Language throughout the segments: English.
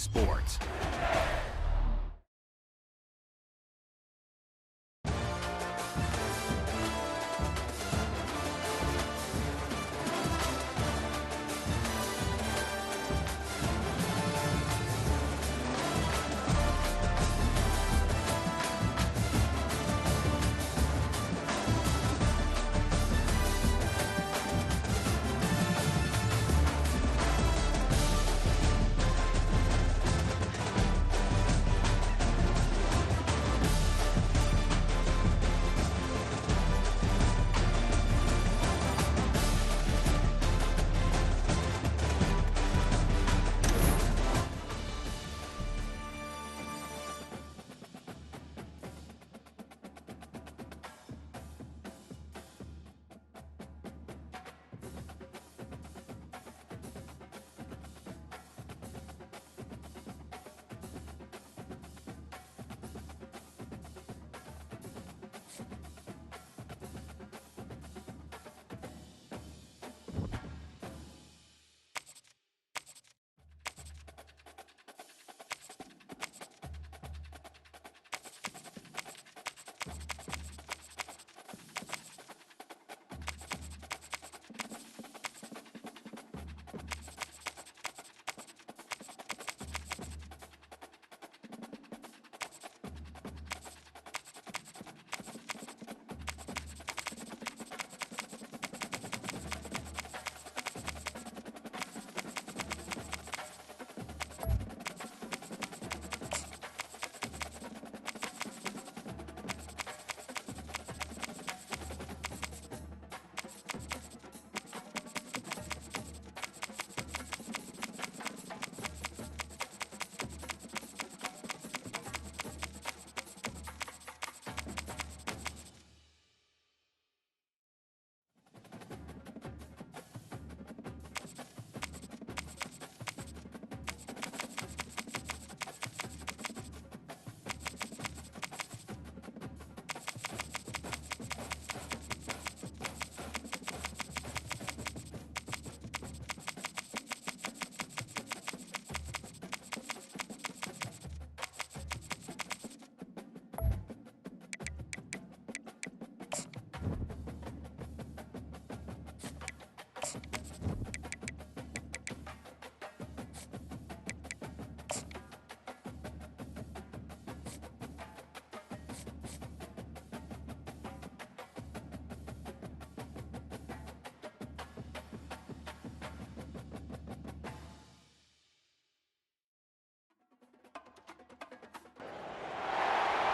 Sports.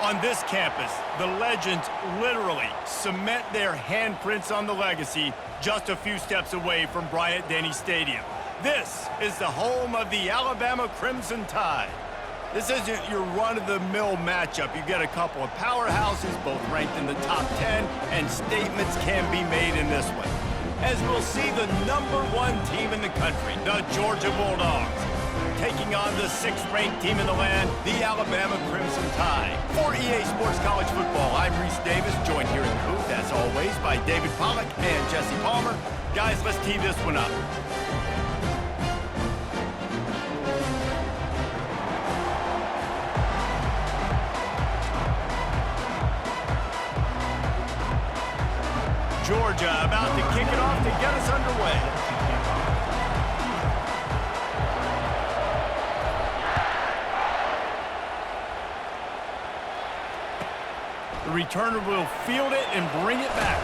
On this campus, the legends literally cement their handprints on the legacy just a few steps away from Bryant-Denny Stadium. This is the home of the Alabama Crimson Tide. This isn't your run-of-the-mill matchup. You get a couple of powerhouses, both ranked in the top 10, and statements can be made in this one. As we'll see the #1 team in the country, the Georgia Bulldogs, taking on the 6th-ranked team in the land, the Alabama Crimson Tide. For EA Sports College Football, I'm Reese Davis, joined here in the booth, as always, by David Pollack and Jesse Palmer. Guys, let's tee this one up. Georgia about to kick it off to get us underway. The returner will field it and bring it back.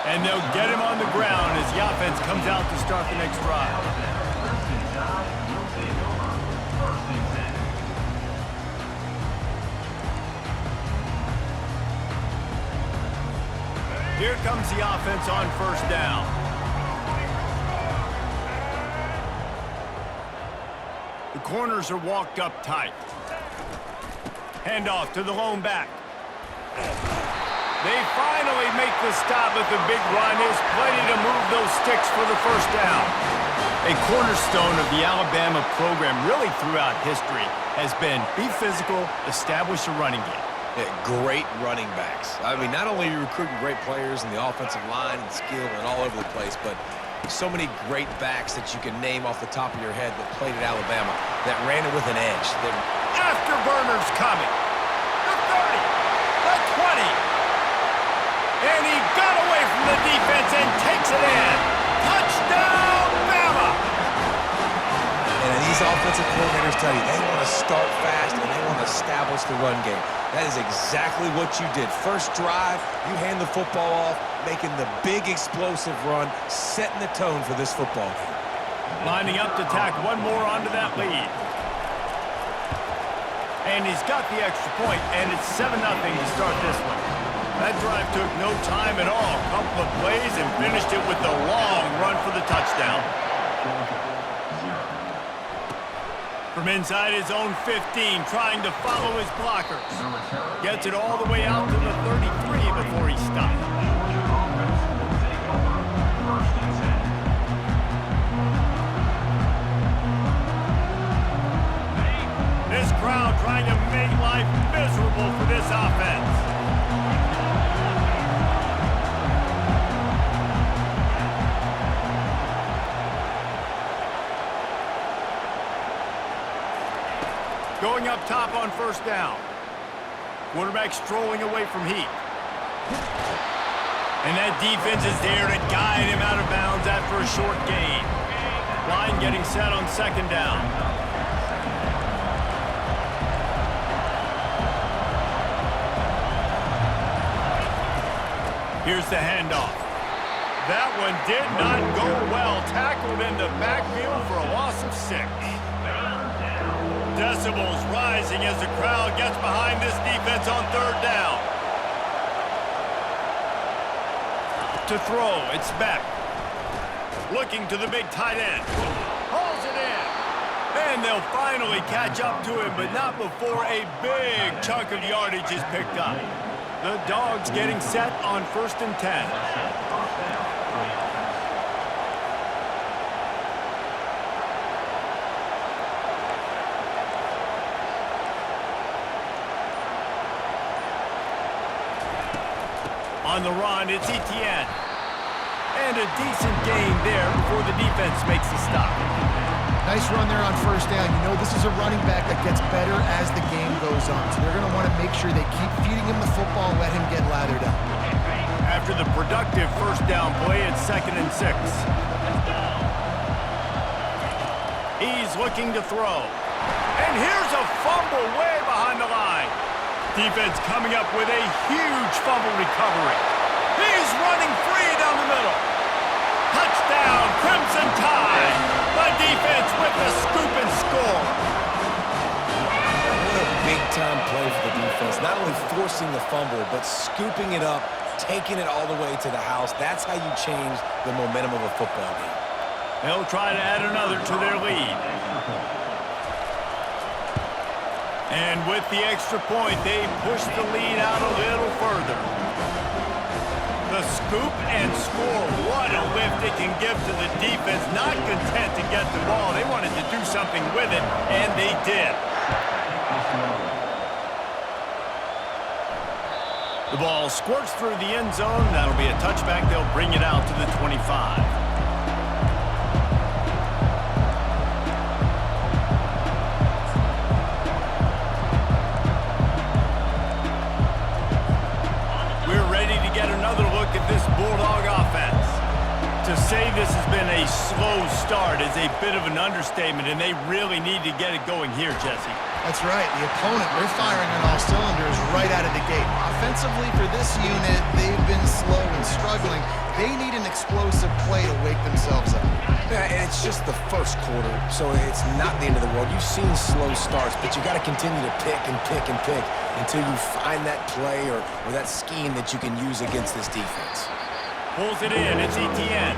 And they'll get him on the ground as the offense comes out to start the next drive. Here comes the offense on first down. The corners are walked up tight. Handoff to the lone back. They finally make the stop, but the big run is plenty to move those sticks for the first down. A cornerstone of the Alabama program really throughout history has been be physical, establish a running game. Yeah, great running backs. I mean, not only are you recruiting great players in the offensive line and skill and all over the place, but So many great backs that you can name off the top of your head that played at Alabama, that ran it with an edge. Afterburners coming. The 30, the 20. And he got away from the defense and takes it in. Touchdown, Bama! And these offensive coordinators tell you they want to start fast and they want to establish the run game. That is exactly what you did. First drive, you hand the football off, making the big explosive run, setting the tone for this football game. Lining up to tack one more onto that lead. And he's got the extra point, and it's 7-0 to start this one. That drive took no time at all. A couple of plays and finished it with a long run for the touchdown. From inside his own 15, trying to follow his blockers. Gets it all the way out to the 33 before he stopped. This crowd trying to make life miserable for this offense. Going up top on first down. Quarterback strolling away from heat. And that defense is there to guide him out of bounds after a short gain. Line getting set on second down. Here's the handoff. That one did not go well. Tackled in the backfield for a loss of 6. Decibels rising as the crowd gets behind this defense on third down. To throw, it's Beck. Looking to the big tight end. Hauls it in. And they'll finally catch up to him, but not before a big chunk of yardage is picked up. The Dogs getting set on 1st and 10. On the run, it's Etienne. And a decent gain there before the defense makes the stop. Nice run there on first down. You know, this is a running back that gets better as the game goes on. So they're going to want to make sure they keep feeding him the football and let him get lathered up. After the productive first down play, it's 2nd and 6. He's looking to throw. And here's a fumble way behind the line. Defense coming up with a huge fumble recovery. He's running free down the middle. Touchdown, Crimson Tide. The defense with the scoop and score. What a big-time play for the defense. Not only forcing the fumble, but scooping it up, taking it all the way to the house. That's how you change the momentum of a football game. They'll try to add another to their lead. And with the extra point, they push the lead out a little further. The scoop and score, what a lift it can give to the defense. Not content to get the ball. They wanted to do something with it, and they did. The ball squirts through the end zone. That'll be a touchback. They'll bring it out to the 25. Another look at this Bulldog offense. To say this has been a slow start is a bit of an understatement, and they really need to get it going here, Jesse. That's right. The opponent, they're firing on all cylinders right out of the gate. Offensively, for this unit, they've been slow and struggling. They need an explosive play to wake themselves up. Yeah, and it's just the first quarter, so it's not the end of the world. You've seen slow starts, but you got to continue to pick and pick and pick until you find that play or that scheme that you can use against this defense. Pulls it in. It's Etienne.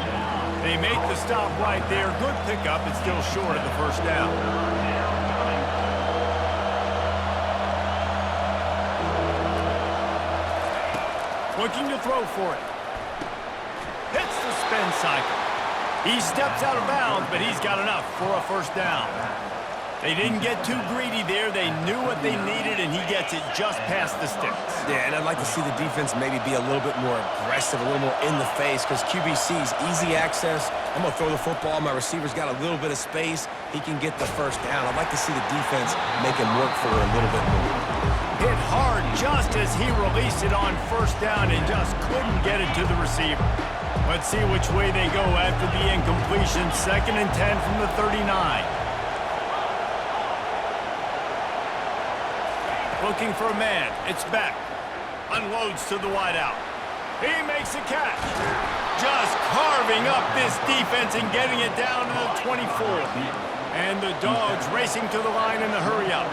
They make the stop right there. Good pickup. It's still short of the first down. Looking to throw for it. Hits the spin cycle. He steps out of bounds, but he's got enough for a first down. They didn't get too greedy there. They knew what they needed, and he gets it just past the sticks. Yeah, and I'd like to see the defense maybe be a little bit more aggressive, a little more in the face, because QBC's easy access. I'm going to throw the football. My receiver's got a little bit of space. He can get the first down. I'd like to see the defense make him work for it a little bit more. Hit hard just as he released it on first down and just couldn't get it to the receiver. Let's see which way they go after the incompletion. 2nd and 10 from the 39. Looking for a man. It's Beck. Unloads to the wideout. He makes a catch. Just carving up this defense and getting it down to the 24. And the Dogs racing to the line in the hurry-up.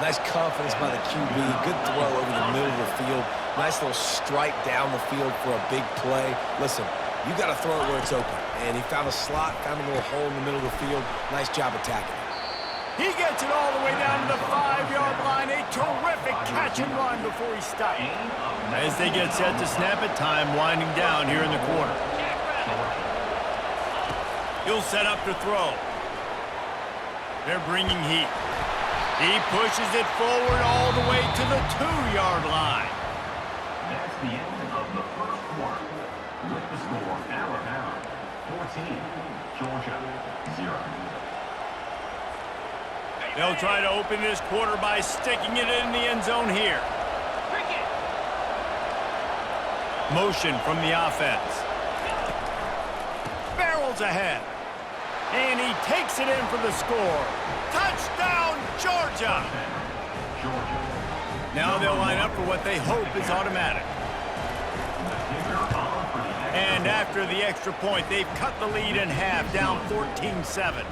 Nice confidence by the QB. Good throw over the middle of the field. Nice little strike down the field for a big play. Listen, you got to throw it where it's open. And he found a slot, found a little hole in the middle of the field. Nice job attacking it. He gets it all the way down to the 5-yard line. A terrific catch and run before he stopped. As they get set to snap it, time winding down here in the quarter. He'll set up to throw. They're bringing heat. He pushes it forward all the way to the 2-yard line. That's the end of the first quarter. With the score, Alabama 14, Georgia 0. They'll try to open this quarter by sticking it in the end zone here. Motion from the offense. Barrels ahead. And he takes it in for the score. Touchdown, Georgia! Now they'll line up for what they hope is automatic. And after the extra point, they've cut the lead in half, down 14-7.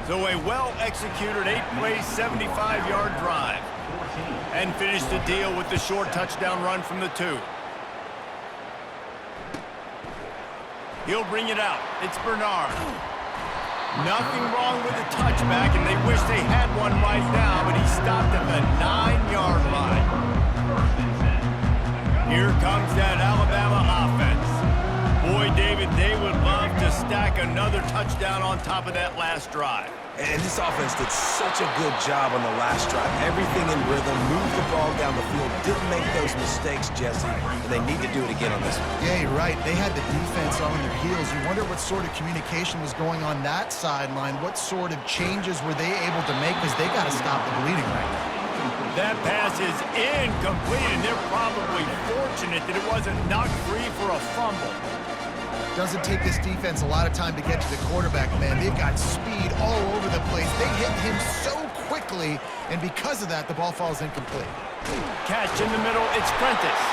So a well-executed 8-play, 75-yard drive. And finish the deal with the short touchdown run from the 2. He'll bring it out. It's Bernard. Nothing wrong with the touchback, and they wish they had one right now, but he stopped at the 9-yard line. Here comes that Alabama offense. Boy, David, they would love to stack another touchdown on top of that last drive. And this offense did such a good job on the last drive. Everything in rhythm, moved the ball down the field, didn't make those mistakes, Jesse, and they need to do it again on this one. Yeah, you're right. They had the defense on their heels. You wonder what sort of communication was going on that sideline. What sort of changes were they able to make, because they got to stop the bleeding right now. That pass is incomplete, and they're probably fortunate that it wasn't knocked free for a fumble. Doesn't take this defense a lot of time to get to the quarterback, man. They've got speed all over the place. They hit him so quickly, and because of that, the ball falls incomplete. Catch in the middle, it's Prentice.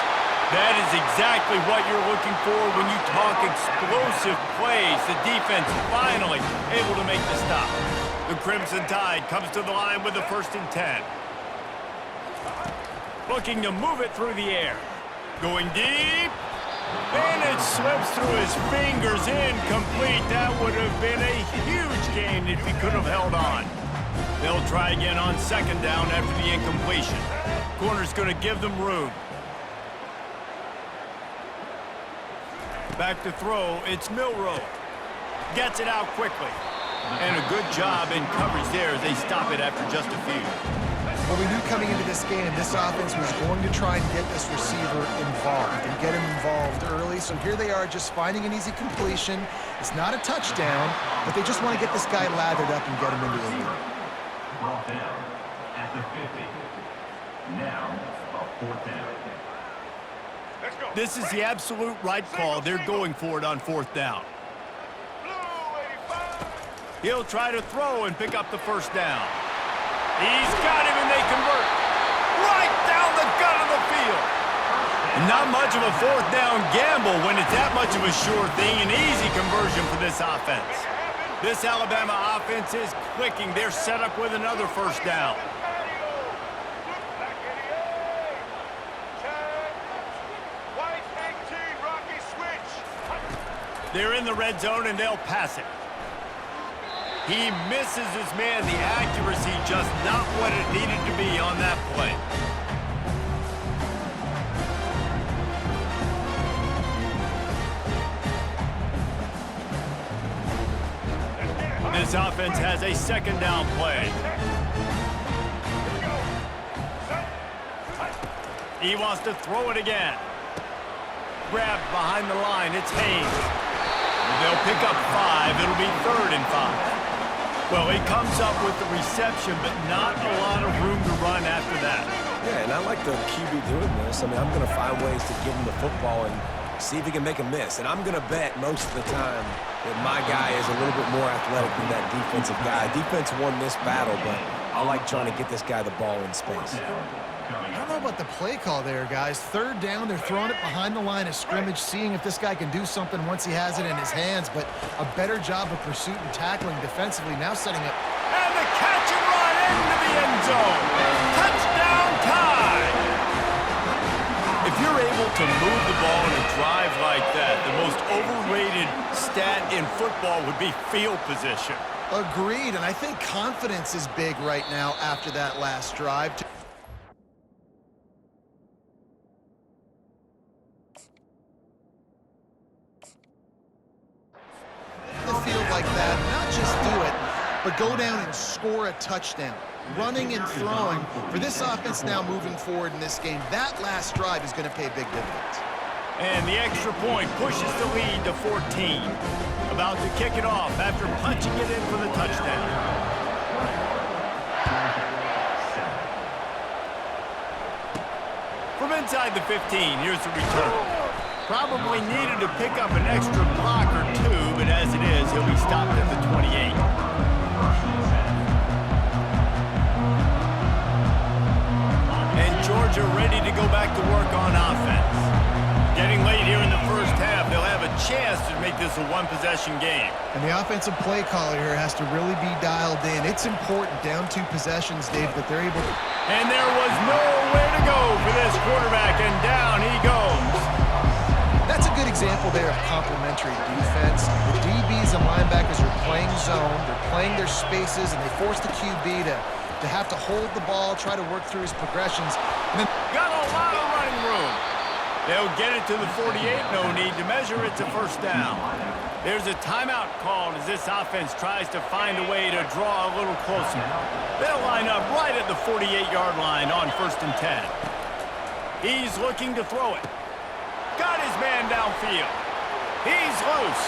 That is exactly what you're looking for when you talk explosive plays. The defense finally able to make the stop. The Crimson Tide comes to the line with the 1st and 10. Looking to move it through the air. Going deep. And it slips through his fingers, incomplete. That would have been a huge gain if he could have held on. They'll try again on 2nd down after the incompletion. Corner's going to give them room. Back to throw, it's Milroe. Gets it out quickly. And a good job in coverage there as they stop it after just a few. Well, we knew coming into this game, this offense was going to try and get this receiver involved and get him involved early. So here they are just finding an easy completion. It's not a touchdown, but they just want to get this guy lathered up and get him into the lead. Brought down at the 50. Now, a 4th down. This is the absolute right call. They're going for it on 4th down. He'll try to throw and pick up the 1st down. He's got him, and they convert. Right down the gut of the field. Not much of a 4th down gamble when it's that much of a sure thing. An easy conversion for this offense. This Alabama offense is clicking. They're set up with another 1st down. They're in the red zone, and they'll pass it. He misses his man. The accuracy just not what it needed to be on that play. This offense has a second down play. He wants to throw it again. Grabbed behind the line. It's Haynes. They'll pick up 5. It'll be 3rd and 5. Well, he comes up with the reception, but not a lot of room to run after that. Yeah, and I like the QB doing this. I mean, I'm going to find ways to give him the football and see if he can make a miss. And I'm going to bet most of the time that my guy is a little bit more athletic than that defensive guy. Defense won this battle, but I like trying to get this guy the ball in space. I don't know about the play call there, guys. 3rd down, they're throwing it behind the line of scrimmage, seeing if this guy can do something once he has it in his hands, but a better job of pursuit and tackling defensively, now setting up. And the catch and run into the end zone. Touchdown tie. If you're able to move the ball in a drive like that, the most overrated stat in football would be field position. Agreed, and I think confidence is big right now after that last drive. The field like that, not just do it, but go down and score a touchdown. Running and throwing for this offense now moving forward in this game, that last drive is going to pay big dividends. And the extra point pushes the lead to 14. About to kick it off after punching it in for the touchdown. From inside the 15, here's the return. Probably needed to pick up an extra block or 2, but as it is, he'll be stopped at the 28. And Georgia ready to go back to work on offense. Getting late here in the first half, they'll have a chance to make this a one-possession game. And the offensive play caller here has to really be dialed in. It's important, down 2 possessions, Dave, that they're able to... And there was nowhere to go for this quarterback, and down he goes. That's a good example there of complementary defense. The DBs and linebackers are playing zone, they're playing their spaces, and they force the QB to have to hold the ball, try to work through his progressions. And then Got a lot of running room. They'll get it to the 48, no need to measure. It's a first down. There's a timeout called as this offense tries to find a way to draw a little closer. They'll line up right at the 48-yard line on 1st and 10. He's looking to throw it. Got his man downfield. He's loose.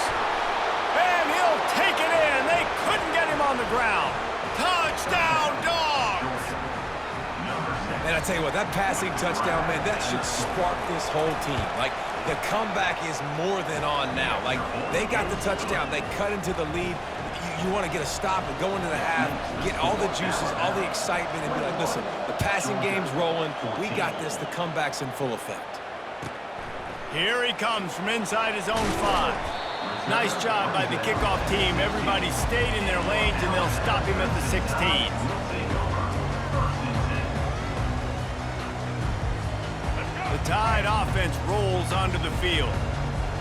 And he'll take it in. They couldn't get him on the ground. Touchdown, Dogs! And I tell you what, that passing touchdown, man, that should spark this whole team. Like, the comeback is more than on now. Like, they got the touchdown. They cut into the lead. You want to get a stop and go into the half, get all the juices, all the excitement, and be like, listen, the passing game's rolling. We got this. The comeback's in full effect. Here he comes from inside his own 5. Nice job by the kickoff team. Everybody stayed in their lanes, and they'll stop him at the 16. The Tide offense rolls onto the field.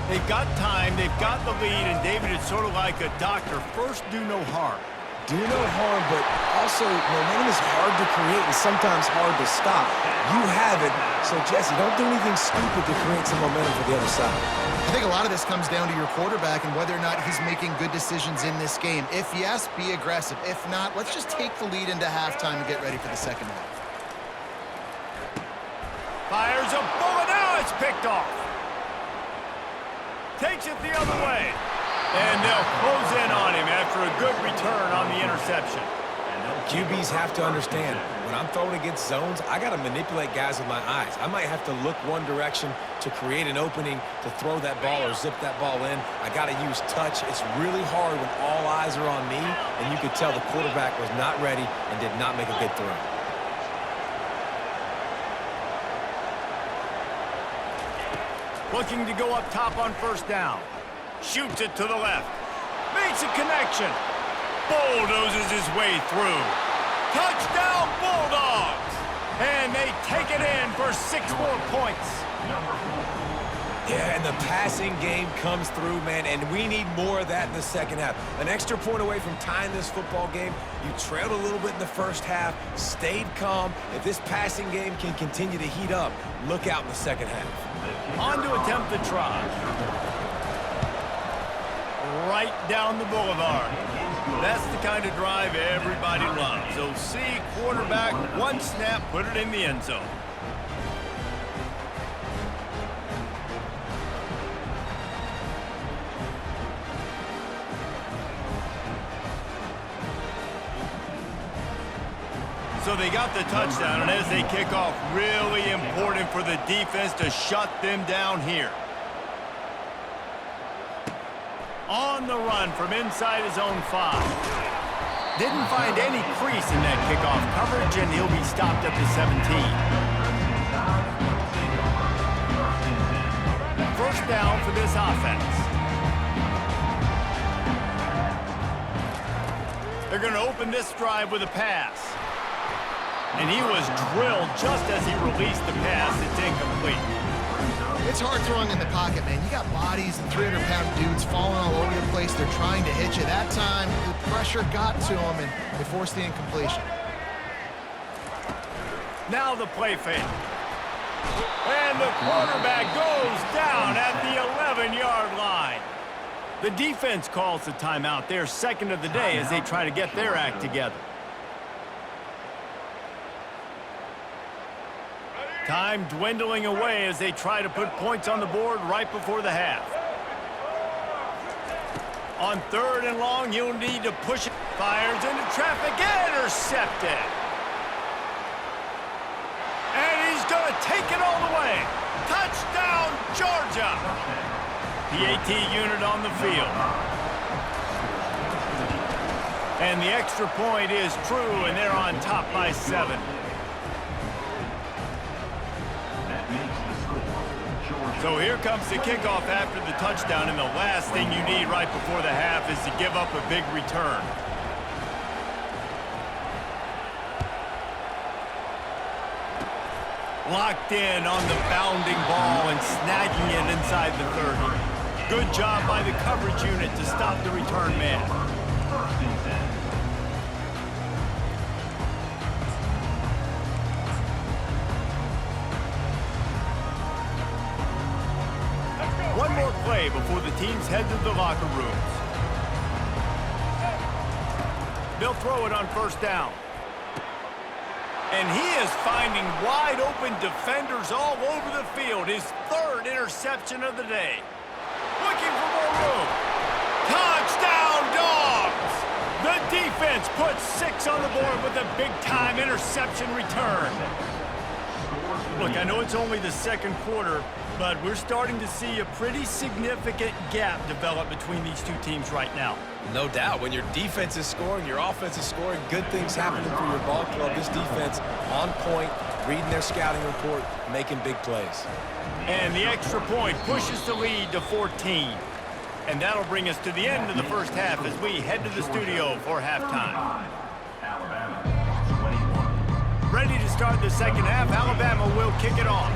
They've got time, they've got the lead, and David, it's sort of like a doctor. First, do no harm. Do no harm, but also momentum is hard to create and sometimes hard to stop. You have it, so Jesse, don't do anything stupid to create some momentum for the other side. I think a lot of this comes down to your quarterback and whether or not he's making good decisions in this game. If yes, be aggressive. If not, let's just take the lead into halftime and get ready for the second half. Fires a bullet, now it's picked off. Takes it the other way. And they'll close in on him after a good return on the interception. QBs have to understand, when I'm throwing against zones, I got to manipulate guys with my eyes. I might have to look one direction to create an opening to throw that ball or zip that ball in. I got to use touch. It's really hard when all eyes are on me, and you could tell the quarterback was not ready and did not make a good throw. Looking to go up top on 1st down. Shoots it to the left. Makes a connection. Bulldozes his way through. Touchdown, Bulldogs! And they take it in for 6 more points. Yeah, and the passing game comes through, man, and we need more of that in the second half. An extra point away from tying this football game. You trailed a little bit in the first half, stayed calm. If this passing game can continue to heat up, look out in the second half. On to attempt the try. Right down the boulevard. That's the kind of drive everybody loves. OC, quarterback, one snap, put it in the end zone. So they got the touchdown, and as they kick off, really important for the defense to shut them down here. On the run from inside his own 5. Didn't find any crease in that kickoff coverage, and he'll be stopped up to 17. First down for this offense. They're going to open this drive with a pass. And he was drilled just as he released the pass. It's incomplete. It's hard throwing in the pocket, man. You got bodies and 300-pound dudes falling all over the place. They're trying to hit you. That time, the pressure got to them, and they forced the incompletion. Now the play fake. And the quarterback goes down at the 11-yard line. The defense calls the timeout. Their second of the day as they try to get their act together. Time dwindling away as they try to put points on the board right before the half. On 3rd and long, he'll need to push it. Fires into traffic, intercepted. And he's going to take it all the way. Touchdown, Georgia. PAT unit on the field. And the extra point is true, and they're on top by 7. So here comes the kickoff after the touchdown, and the last thing you need right before the half is to give up a big return. Locked in on the bounding ball and snagging it inside the 30. Good job by the coverage unit to stop the return man. One more play before the teams head to the locker rooms. They'll throw it on 1st down. And he is finding wide open defenders all over the field. His 3rd interception of the day. Looking for more room. Touchdown, Dogs! The defense puts 6 on the board with a big-time interception return. Look, I know it's only the 2nd quarter, but we're starting to see a pretty significant gap develop between these two teams right now. No doubt. When your defense is scoring, your offense is scoring, good things happening for your ball club. This defense on point, reading their scouting report, making big plays. And the extra point pushes the lead to 14. And that'll bring us to the end of the first half as we head to the studio for halftime. Ready to start the second half. Alabama will kick it off.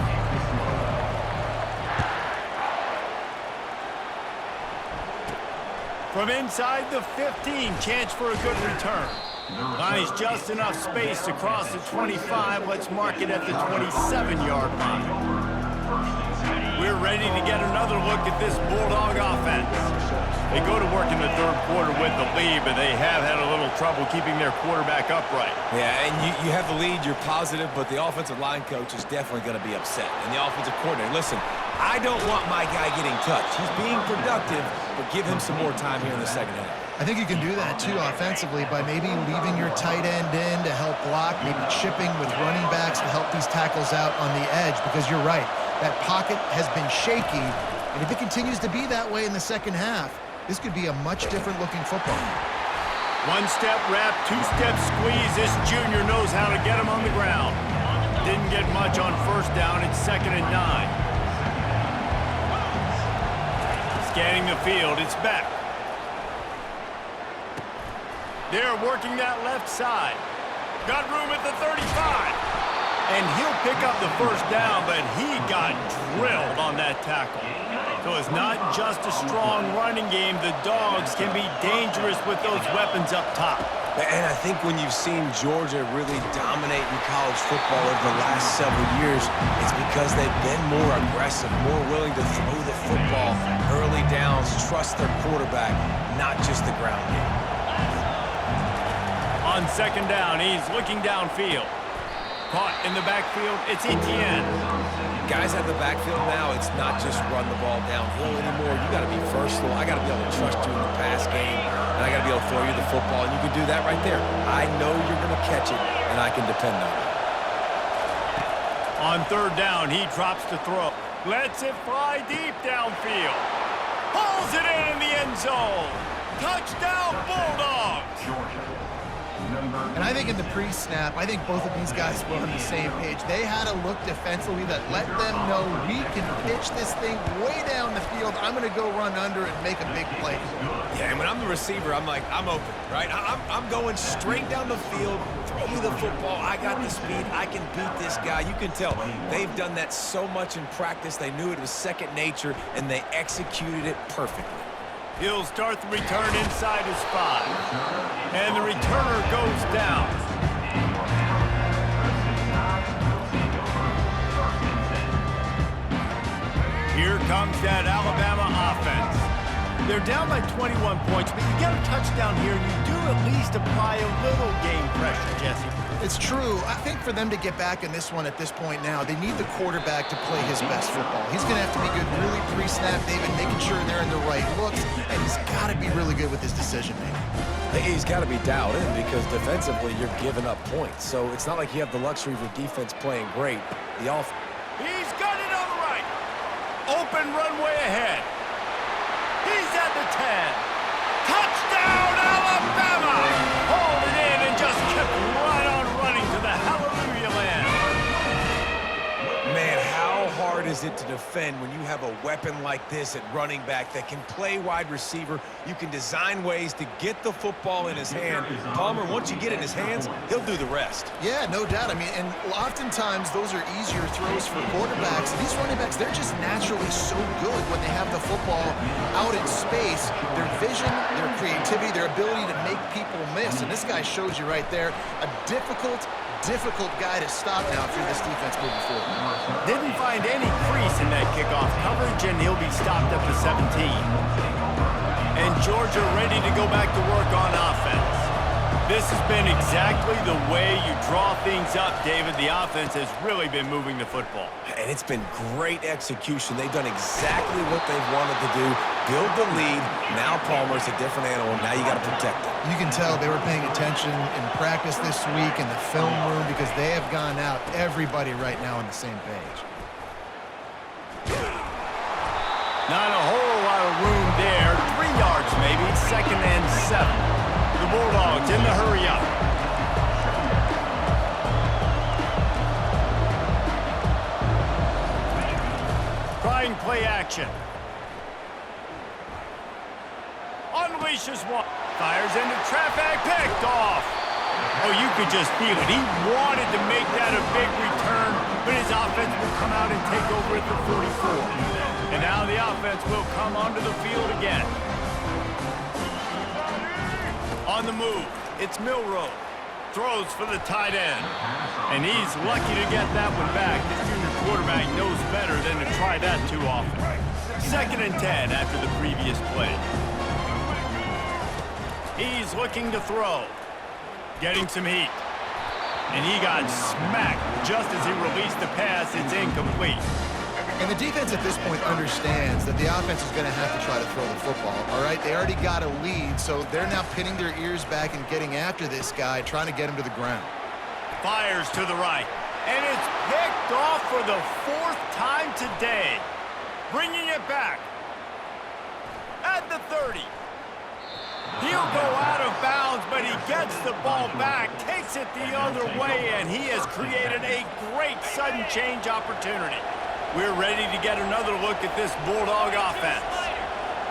From inside the 15, chance for a good return. Finds just enough space to cross the 25. Let's mark it at the 27-yard line. We're ready to get another look at this Bulldog offense. They go to work in the 3rd quarter with the lead, but they have had a little trouble keeping their quarterback upright. Yeah, and you have the lead, you're positive, but the offensive line coach is definitely going to be upset. And the offensive coordinator, listen, I don't want my guy getting touched. He's being productive, but give him some more time here in the second half. I think you can do that, too, offensively, by maybe leaving your tight end in to help block, maybe chipping with running backs to help these tackles out on the edge, because you're right. That pocket has been shaky, and if it continues to be that way in the second half, this could be a much different-looking football. One-step wrap, two-step squeeze. This junior knows how to get him on the ground. Didn't get much on 1st down. It's 2nd and 9. Scanning the field, it's Beck. They're working that left side. Got room at the 35. And he'll pick up the 1st down, but he got drilled on that tackle. So it's not just a strong running game. The Dogs can be dangerous with those weapons up top. And I think when you've seen Georgia really dominate in college football over the last several years, it's because they've been more aggressive, more willing to throw the football, early downs, trust their quarterback, not just the ground game. On second down, he's looking downfield. Caught in the backfield, it's Etienne. Guys at the backfield now, it's not just run the ball downhill anymore. You got to be versatile. I got to be able to trust you in the pass game, and I got to be able to throw you the football, and you can do that right there. I know you're going to catch it, and I can depend on it. On third down, he drops to throw. Lets it fly deep downfield. Pulls it in the end zone. Touchdown, Bulldogs! And I think in the pre-snap, I think both of these guys were on the same page. They had a look defensively that let them know we can pitch this thing way down the field. I'm going to go run under and make a big play. Yeah, and when I'm the receiver, I'm like, I'm open, right? I'm going straight down the field. Throw me the football. I got the speed. I can beat this guy. You can tell they've done that so much in practice. They knew it was second nature, and they executed it perfectly. He'll start the return inside his 5. And the returner goes down. Here comes that Alabama offense. They're down by 21 points, but you get a touchdown here, and you do at least apply a little game pressure, Jesse. It's true. I think for them to get back in this one at this point now, they need the quarterback to play his best football. He's going to have to be good really pre-snap, David, making sure they're in the right looks, and he's got to be really good with his decision-making. He's got to be dialed in because defensively you're giving up points. So it's not like you have the luxury of your defense playing great. He's got it on the right. Open runway ahead. He's at the 10. Touchdown, Alabama! Hauled it in and just kept right on running to the hallelujah land. Man, how hard is it to defend when you have a weapon like this at running back that can play wide receiver? You can design ways to get the football in his hand. Palmer, once you get it in his hands, he'll do the rest. Yeah, no doubt. I mean, and oftentimes those are easier throws for quarterbacks. These running backs, they're just naturally so good when they have the football out in space. Their vision, their creativity, their ability to make people miss. And this guy shows you right there a difficult guy to stop now if you're this defense moving forward. Didn't find any crease in that kickoff coverage, and he'll be stopped up to 17. And Georgia ready to go back to work on offense. This has been exactly the way you draw things up, David. The offense has really been moving the football. And it's been great execution. They've done exactly what they've wanted to do. Build the lead. Now Palmer's a different animal. Now you got to protect it. You can tell they were paying attention in practice this week in the film room because they have gone out, everybody right now on the same page. Not a whole lot of room there. 3 yards maybe, 2nd and 7. The Bulldogs in the hurry up. Trying play action. Unleashes one. Fires into traffic. Picked off. Oh, you could just feel it. He wanted to make that a big return, but his offense will come out and take over at the 44. And now the offense will come onto the field again. On the move, it's Milroe. Throws for the tight end. And he's lucky to get that one back. This junior quarterback knows better than to try that too often. 2nd and 10 after the previous play. He's looking to throw. Getting some heat. And he got smacked just as he released the pass. It's incomplete. And the defense at this point understands that the offense is going to have to try to throw the football, all right? They already got a lead, so they're now pinning their ears back and getting after this guy, trying to get him to the ground. Fires to the right. And it's picked off for the 4th time today. Bringing it back. At the 30. He'll go out of bounds, but he gets the ball back, takes it the other way, and he has created a great sudden change opportunity. We're ready to get another look at this Bulldog offense.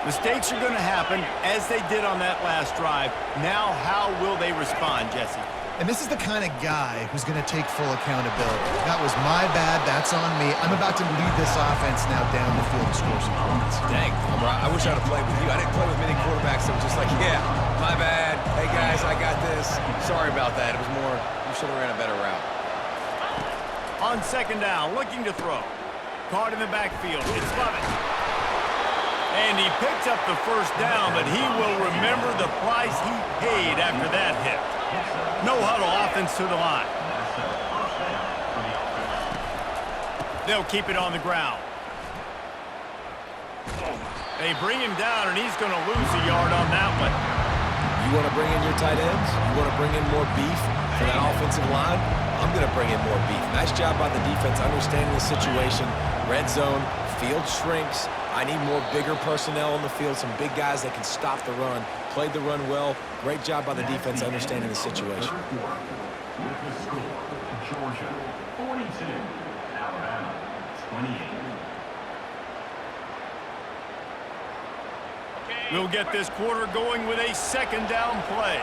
Mistakes are going to happen, as they did on that last drive. Now, how will they respond, Jesse? And this is the kind of guy who's going to take full accountability. That was my bad. That's on me. I'm about to lead this offense now down the field and score some points. Dang, I wish I'd have played with you. I didn't play with many quarterbacks that were just like, yeah, my bad. Hey, guys, I got this. Sorry about that. It was more, you should have ran a better route. On 2nd down, looking to throw. Caught in the backfield. It's Lovett. And he picks up the first down, but he will remember the price he paid after that hit. No huddle offense to the line. They'll keep it on the ground. They bring him down, and he's going to lose a yard on that one. You want to bring in your tight ends? You want to bring in more beef for that offensive line? I'm going to bring in more beef. Nice job by the defense understanding the situation. Red zone, field shrinks. I need more bigger personnel on the field, some big guys that can stop the run. Played the run well. Great job by the defense understanding the situation. With the score, Georgia 42, Alabama 28. We'll get this quarter going with a second down play.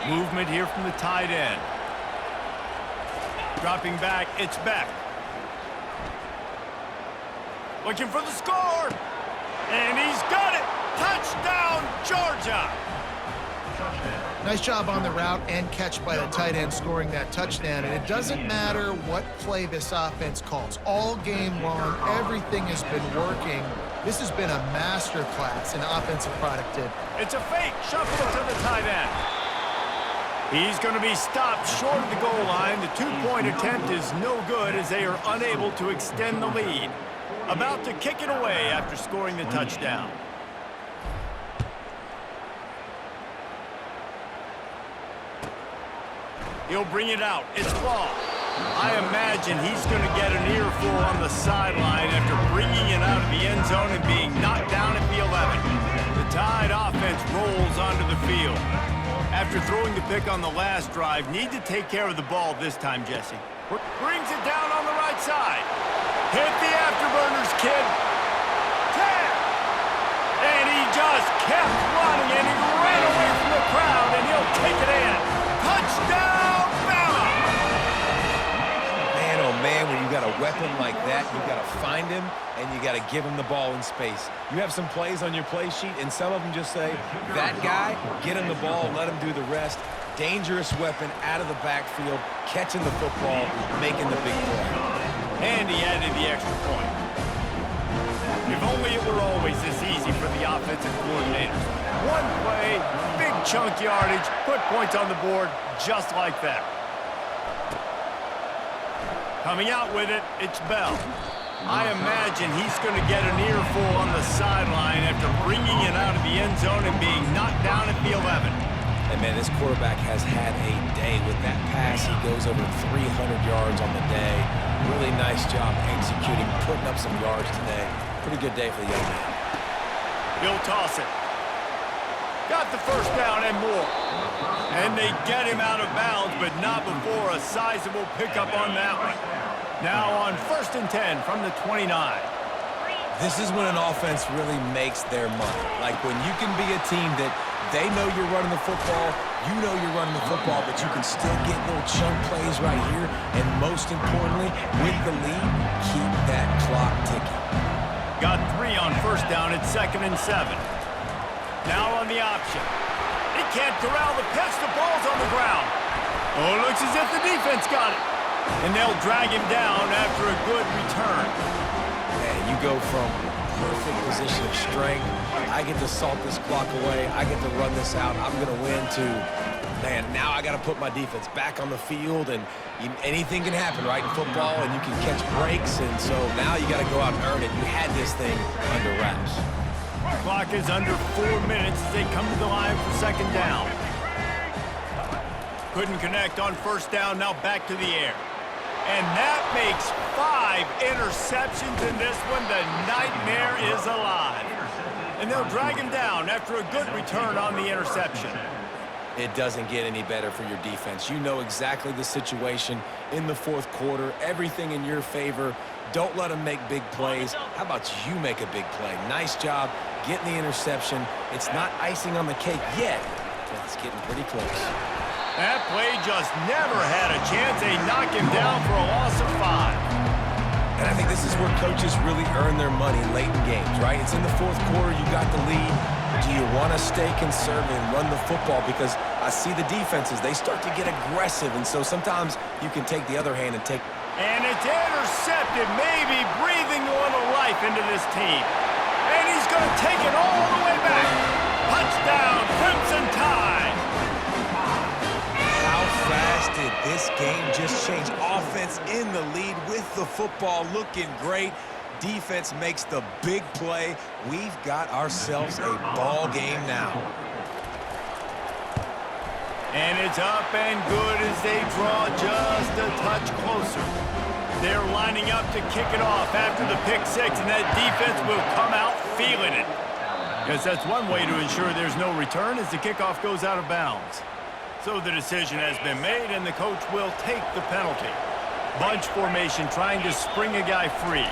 Movement here from the tight end. Dropping back, it's Beck. Looking for the score. And he's got it. Touchdown, Georgia. Nice job on the route and catch by the tight end scoring that touchdown. And it doesn't matter what play this offense calls. All game long, everything has been working. This has been a masterclass in offensive productivity. It's a fake. Shuffle it to the tight end. He's going to be stopped short of the goal line. The two-point attempt is no good as they are unable to extend the lead. About to kick it away after scoring the touchdown. He'll bring it out. It's Ball. I imagine he's going to get an earful on the sideline after bringing it out of the end zone and being knocked down at the 11. The Tide offense rolls onto the field. After throwing the pick on the last drive, need to take care of the ball this time, Jesse. Brings it down on the right side. Hit the afterburners, kid. 10. And he just kept running, and he ran away from the crowd, and he'll take it in. Touchdown, Bama! Man, oh man, when you got a weapon like that, you got to find him, and you got to give him the ball in space. You have some plays on your play sheet, and some of them just say, that guy, get him the ball, let him do the rest. Dangerous weapon out of the backfield, catching the football, making the big play. And he added the extra point. If only it were always this easy for the offensive coordinators. One play, big chunk yardage, put points on the board just like that. Coming out with it, it's Bell. I imagine he's going to get an earful on the sideline after bringing it out of the end zone and being knocked down at the 11. And man, this quarterback has had a day with that pass. He goes over 300 yards on the day. Really nice job executing, putting up some yards today. Pretty good day for the young man. He'll toss it. Got the first down and more. And they get him out of bounds, but not before a sizable pickup on that one. Now on 1st and 10 from the 29. This is when an offense really makes their money. Like when you can be a team that they know you're running the football, you know you're running the football, but you can still get little chunk plays right here. And most importantly, with the lead, keep that clock ticking. Got 3 on 1st down at 2nd and 7. Now on the option. He can't corral the pitch. The ball's on the ground. Oh, it looks as if the defense got it. And they'll drag him down after a good return. Man, you go from perfect position of strength. I get to salt this clock away. I get to run this out. I'm going to win too. Man, now I got to put my defense back on the field, and anything can happen, right, in football, and you can catch breaks, and so now you got to go out and earn it. You had this thing under wraps. Clock is under 4 minutes as they come to the line for 2nd down. Couldn't connect on 1st down, now back to the air. And that makes 5 interceptions in this one. The nightmare is alive. And they'll drag him down after a good return on the interception. It doesn't get any better for your defense. You know exactly the situation in the 4th quarter. Everything in your favor. Don't let them make big plays. How about you make a big play? Nice job getting the interception. It's not icing on the cake yet, but it's getting pretty close. That play just never had a chance. They knock him down for a loss of 5. And I think this is where coaches really earn their money late in games, right? It's in the 4th quarter. You got the lead. Do you want to stay conservative and run the football? Because I see the defenses, they start to get aggressive, and so sometimes you can take the other hand and take... And it's intercepted, maybe breathing a little life into this team. And he's going to take it all the way back. Touchdown, Crimson Tide. How fast did this game just change? Offense in the lead with the football, looking great. Defense makes the big play. We've got ourselves a ball game now. And it's up and good as they draw just a touch closer. They're lining up to kick it off after the pick six, and that defense will come out feeling it. Because that's one way to ensure there's no return as the kickoff goes out of bounds. So the decision has been made, and the coach will take the penalty. Bunch formation trying to spring a guy free.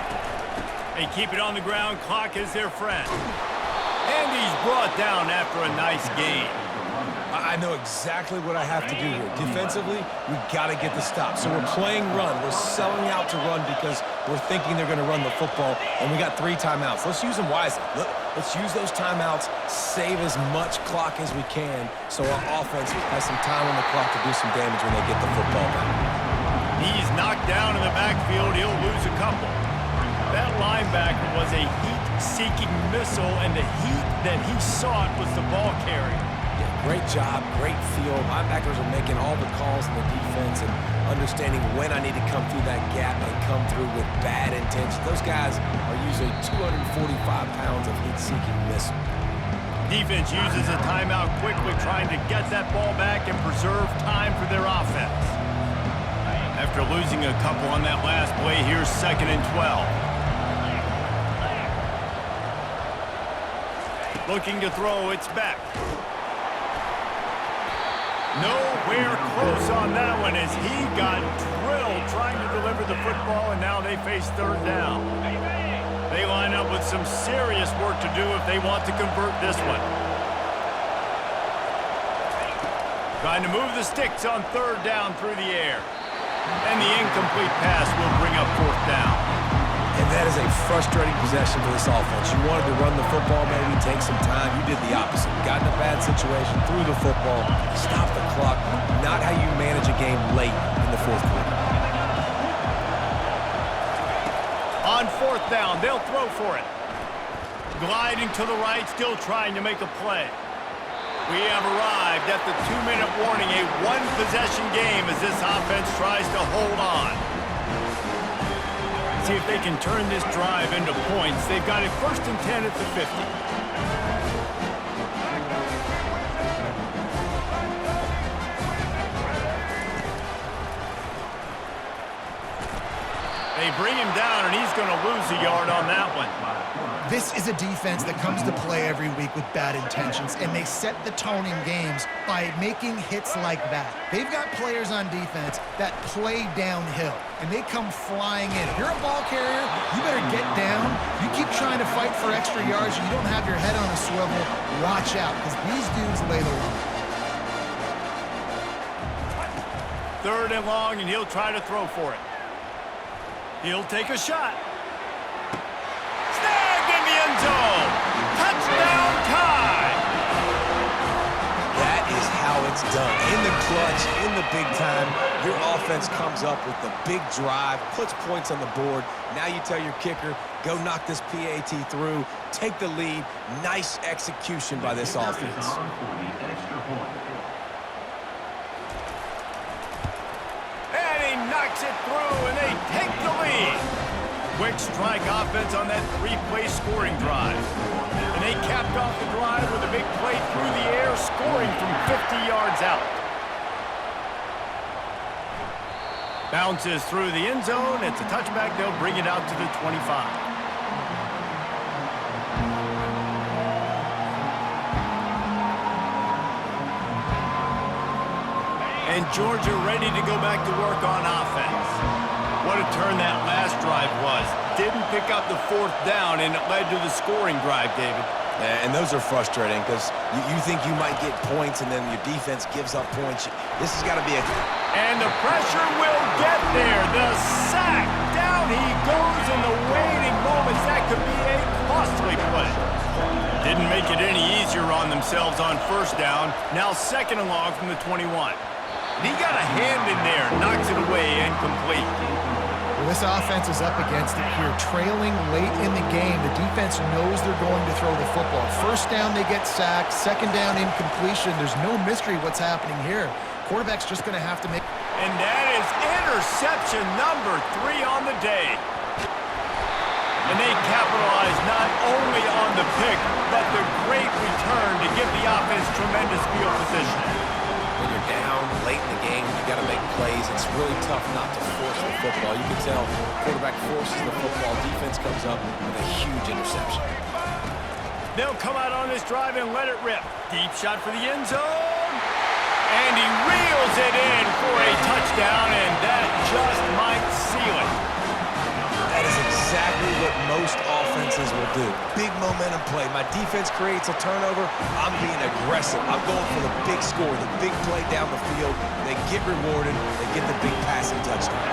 They keep it on the ground. Clock is their friend. And he's brought down after a nice gain. I know exactly what I have to do here. Defensively, we've got to get the stop. So we're playing run. We're selling out to run because we're thinking they're going to run the football, and we got 3 timeouts. Let's use them wisely. Let's use those timeouts, save as much clock as we can so our offense has some time on the clock to do some damage when they get the football back. He's knocked down in the backfield. He'll lose a couple. That linebacker was a heat-seeking missile, and the heat that he sought was the ball carrier. Great job, great feel. Linebackers are making all the calls in the defense and understanding when I need to come through that gap and come through with bad intention. Those guys are usually 245 pounds of heat-seeking missile. Defense uses a timeout quickly, trying to get that ball back and preserve time for their offense. After losing a couple on that last play, here's 2nd and 12. Looking to throw, it's Beck. Nowhere close on that one as he got drilled trying to deliver the football, and now they face 3rd down. They line up with some serious work to do if they want to convert this one. Trying to move the sticks on 3rd down through the air. And the incomplete pass will bring up 4th down. And that is a frustrating possession for this offense. You wanted to run the football, maybe take some time. You did the opposite. Got in a bad situation, threw the football, stopped the clock. Not how you manage a game late in the 4th quarter. On 4th down, they'll throw for it. Gliding to the right, still trying to make a play. We have arrived at the 2-minute warning, a 1-possession game as this offense tries to hold on. See if they can turn this drive into points. They've got it 1st and 10 at the 50. They bring him down, and he's going to lose a yard on that one. This is a defense that comes to play every week with bad intentions, and they set the tone in games by making hits like that. They've got players on defense that play downhill, and they come flying in. If you're a ball carrier, you better get down. You keep trying to fight for extra yards, and you don't have your head on a swivel, watch out, because these dudes lay the line. 3rd and long, and he'll try to throw for it. He'll take a shot. Snagged in the end zone. Touchdown Tide. That is how it's done. In the clutch, in the big time, your offense comes up with the big drive, puts points on the board. Now you tell your kicker, go knock this PAT through, take the lead. Nice execution by this offense. And he knocks it through, and they take the lead. Quick strike offense on that 3-play scoring drive. And they capped off the drive with a big play through the air, scoring from 50 yards out. Bounces through the end zone. It's a touchback. They'll bring it out to the 25. And Georgia ready to go back to work on offense. What a turn that last drive was. Didn't pick up the 4th down, and it led to the scoring drive, David. And those are frustrating because you think you might get points, and then your defense gives up points. This has got to be a... And the pressure will get there. The sack. Down he goes in the waiting moments that could be a costly play. Didn't make it any easier on themselves on first down. Now second and long from the 21. He got a hand in there, knocks it away, incomplete. Well, this offense is up against it here. Trailing late in the game, the defense knows they're going to throw the football. First down, they get sacked. Second down, incompletion. There's no mystery what's happening here. Quarterback's just going to have to make... And that is interception number 3 on the day. And they capitalize not only on the pick, but the great return to give the offense tremendous field position. When you're down late in the game, you got to make plays. It's really tough not to force the football. You can tell quarterback forces the football. Defense comes up with a huge interception. They'll come out on this drive and let it rip. Deep shot for the end zone. And he reels it in for a touchdown, and that just might seal it. That is exactly what most offenses will do. Big momentum play. My defense creates a turnover. I'm being aggressive. I'm going for the big score, the big play down the field. They get rewarded. They get the big passing touchdown.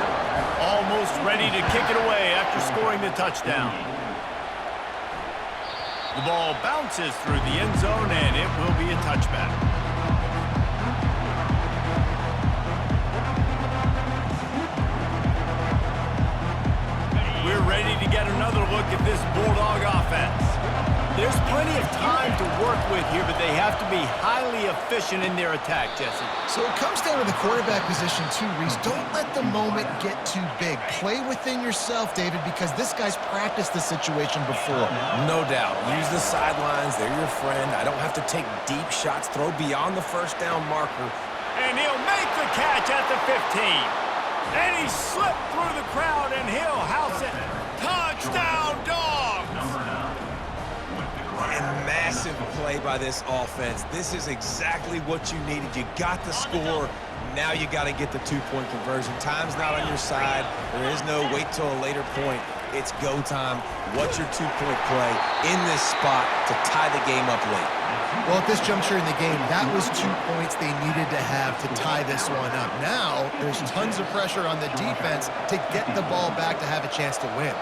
Almost ready to kick it away after scoring the touchdown. The ball bounces through the end zone, and it will be a touchback. We're ready to get another look at this Bulldog offense. There's plenty of time to work with here, but they have to be highly efficient in their attack, Jesse. So it comes down to the quarterback position too, Reese. Don't let the moment get too big. Play within yourself, David, because this guy's practiced the situation before. No doubt. Use the sidelines. They're your friend. I don't have to take deep shots. Throw beyond the first down marker. And he'll make the catch at the 15. And he slipped through the crowd, and he'll house it. Touchdown, Dogs! And massive play by this offense. This is exactly what you needed. You got the score. Now you got to get the 2-point conversion. Time's not on your side. There is no wait till a later point. It's go time. What's your 2-point play in this spot to tie the game up late? Well, at this juncture in the game, that was 2 points they needed to have to tie this one up. Now, there's tons of pressure on the defense to get the ball back to have a chance to win.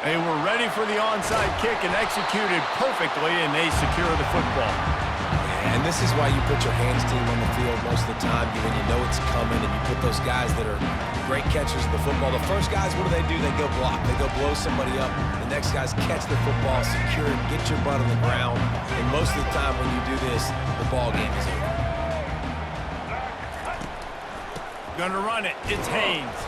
They were ready for the onside kick and executed perfectly, and they secure the football. And this is why you put your hands team on the field most of the time, when you know it's coming, and you put those guys that are great catchers of the football. The first guys, what do? They go block. They go blow somebody up. The next guys catch the football, secure it, get your butt on the ground. And most of the time when you do this, the ball game is over. Gonna run it. It's Haynes.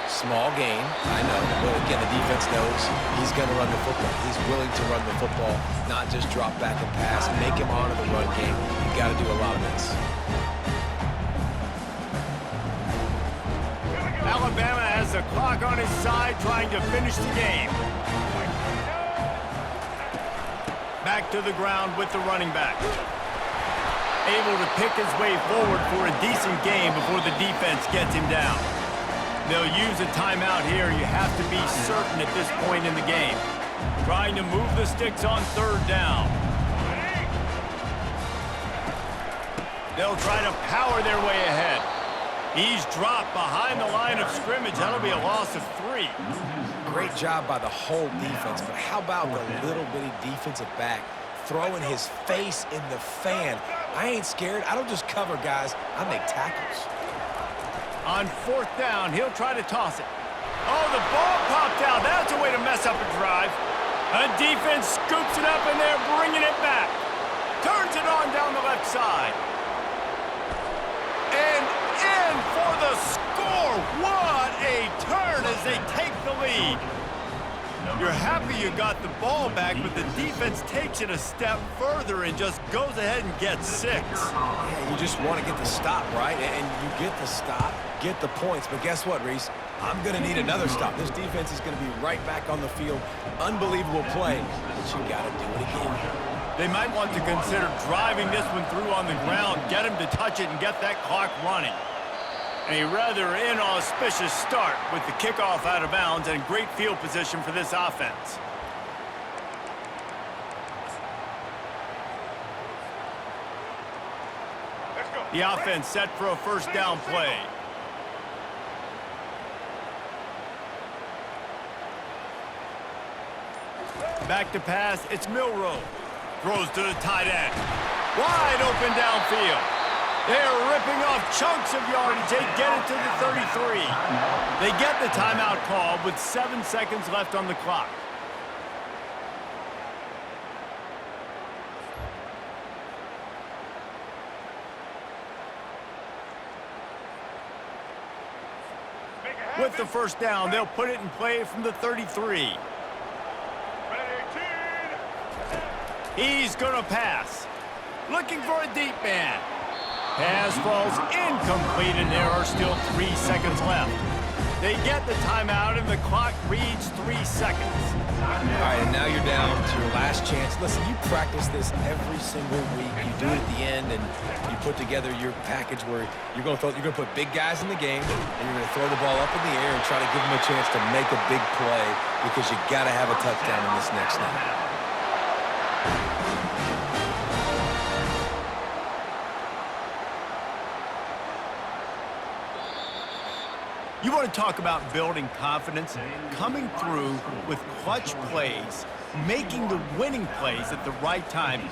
Small gain, I know, but again, the defense knows he's going to run the football. He's willing to run the football, not just drop back and pass, make him honor the run game. You got to do a lot of this. Alabama has the clock on his side, trying to finish the game. Back to the ground with the running back. Able to pick his way forward for a decent game before the defense gets him down. They'll use a timeout here. You have to be certain at this point in the game. Trying to move the sticks on third down. They'll try to power their way ahead. He's dropped behind the line of scrimmage. That'll be a loss of 3. Great job by the whole defense, but how about the little bitty defensive back throwing his face in the fan? I ain't scared. I don't just cover guys. I make tackles. On fourth down, he'll try to toss it. Oh, the ball popped out. That's a way to mess up a drive. A defense scoops it up, and they're bringing it back. Turns it on down the left side. And in for the score. What a turn as they take the lead. You're happy you got the ball back, but the defense takes it a step further and just goes ahead and gets 6. Yeah, you just want to get the stop, right? And you get the stop, get the points. But guess what, Reese? I'm going to need another stop. This defense is going to be right back on the field. Unbelievable play, but you got to do it again. They might want to consider driving this one through on the ground, get him to touch it and get that clock running. A rather inauspicious start with the kickoff out of bounds and great field position for this offense. Let's go. The offense set for a first down play. Back to pass, it's Milroe. Throws to the tight end. Wide open downfield. They are ripping off chunks of yardage. They get it to the 33. They get the timeout call with 7 seconds left on the clock. With the first down, they'll put it in play from the 33. He's going to pass. Looking for a deep man. Pass falls incomplete, and there are still 3 seconds left. They get the timeout, and the clock reads 3 seconds. All right, and now you're down to your last chance. Listen, you practice this every single week. You do it at the end, and you put together your package where you're going to put big guys in the game, and you're going to throw the ball up in the air and try to give them a chance to make a big play because you got to have a touchdown in this next snap. You want to talk about building confidence? Coming through with clutch plays, making the winning plays at the right time.